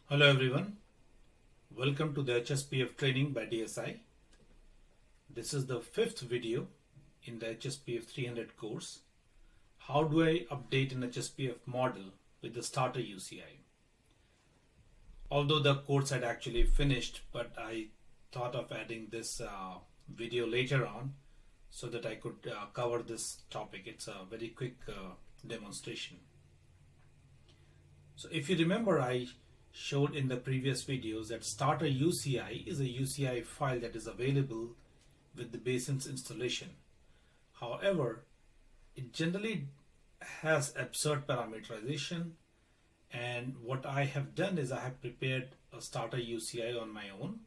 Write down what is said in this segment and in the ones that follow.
Hello everyone, welcome to the HSPF training by DSI. This is the fifth video in the HSPF 300 course. How do I update an HSPF model with the starter UCI? Although the course had actually finished, but I thought of adding this video later on so that I could cover this topic. It's a very quick demonstration. So if you remember, I showed in the previous videos that starter UCI is a UCI file that is available with the basins installation. However, it generally has absurd parameterization, and what I have done is I have prepared a starter UCI on my own,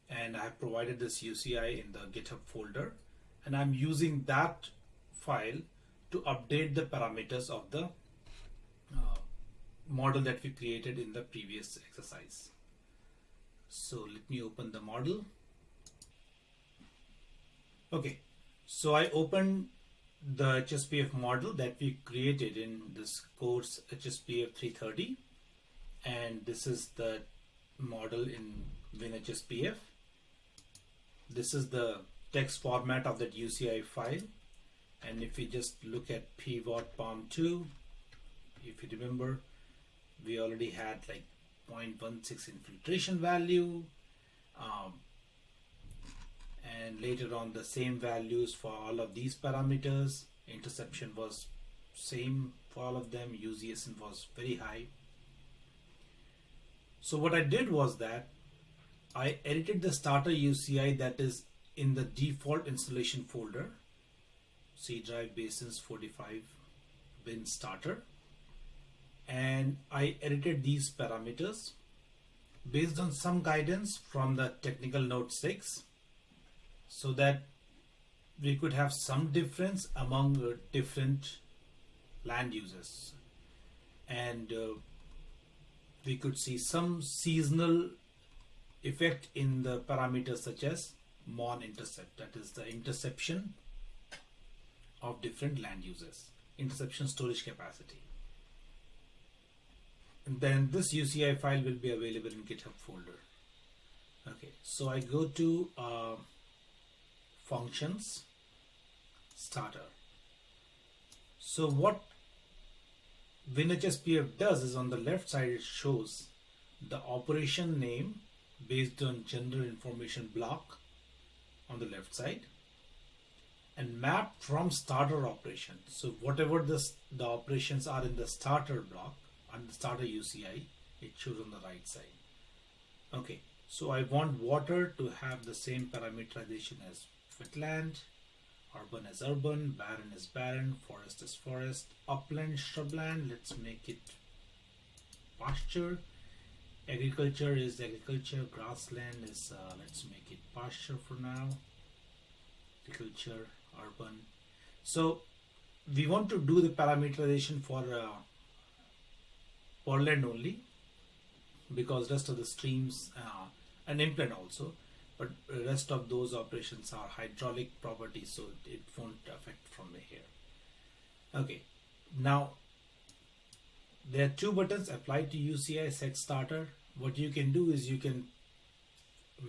and I have provided this UCI in the GitHub folder, and I'm using that file to update the parameters of the model that we created in the previous exercise. So let me open the model. Okay, so I opened the HSPF model that we created in this course HSPF 330, and this is the model in WinHSPF. This is the text format of that UCI file, and if we just look at pivot POM2, if you remember, we already had like 0.16 infiltration value, and later on the same values for all of these parameters. Interception was same for all of them. UCSN was very high. So what I did was that I edited the starter UCI that is in the default installation folder, C drive basins 45 bin starter, and I edited these parameters based on some guidance from the technical note 6 so that we could have some difference among different land uses, and we could see some seasonal effect in the parameters such as MON intercept, that is the interception of different land uses, interception storage capacity. And then this UCI file will be available in GitHub folder. Okay, so I go to functions, starter. So what WinHSPF does is on the left side it shows the operation name based on general information block on the left side, and map from starter operation. So whatever the operations are in the starter block and the starter UCI, it shows on the right side. Okay, so I want water to have the same parameterization as wetland, urban as urban, barren is barren, forest is forest, upland, shrubland, let's make it pasture, agriculture is agriculture, grassland is, let's make it pasture for now, agriculture, urban. So we want to do the parameterization for land only, because rest of the streams and inland also, but the rest of those operations are hydraulic properties, so it won't affect from here. Okay, now there are two buttons, apply to UCI, set starter. What you can do is you can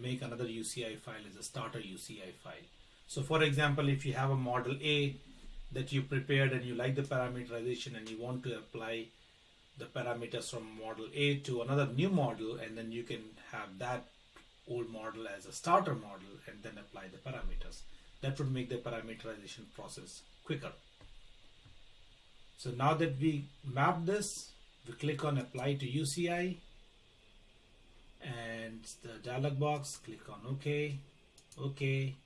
make another UCI file as a starter UCI file. So for example, if you have a model A that you prepared and you like the parameterization and you want to apply the parameters from model A to another new model, and then you can have that old model as a starter model and then apply the parameters. That would make the parameterization process quicker. So now that we map this, we click on apply to UCI, and the dialog box, click on OK, OK,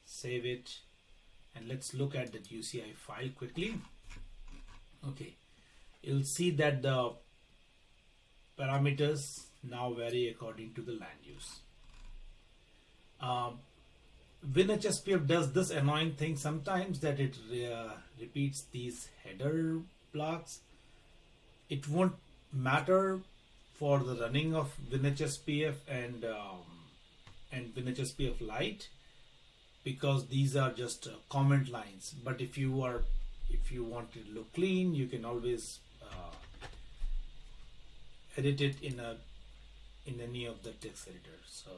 save it, and let's look at that UCI file quickly. Okay, you'll see that the parameters now vary according to the land use. WinHSPF does this annoying thing sometimes, that it repeats these header blocks. It won't matter for the running of WinHSPF and WinHSPF Lite, because these are just comment lines. But if you want it to look clean, you can always edit it in any of the text editors. So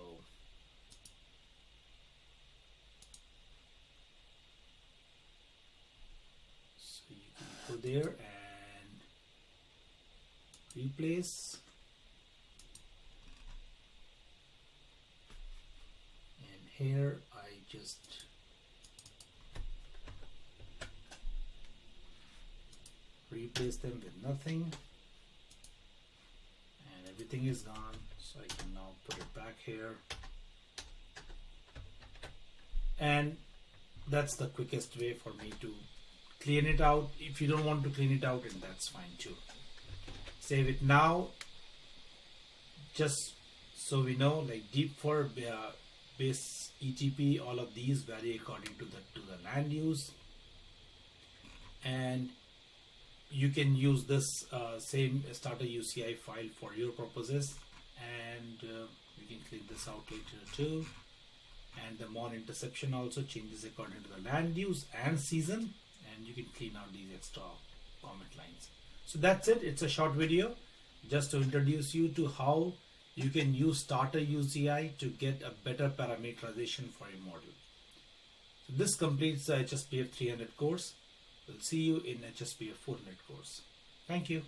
you can go there and replace, and here I just replace them with nothing, and everything is gone. So I can now put it back here, and that's the quickest way for me to clean it out. If you don't want to clean it out, and that's fine too. Save it now, just so we know, like deep for base ETP, all of these vary according to the land use, and you can use this same starter UCI file for your purposes, and you can clean this out later too. And the mon interception also changes according to the land use and season, and you can clean out these extra comment lines. So that's it. It's a short video just to introduce you to how you can use starter UCI to get a better parameterization for your model. So this completes the HSPF 300 course. We'll see you in HSPF 400 course. Thank you.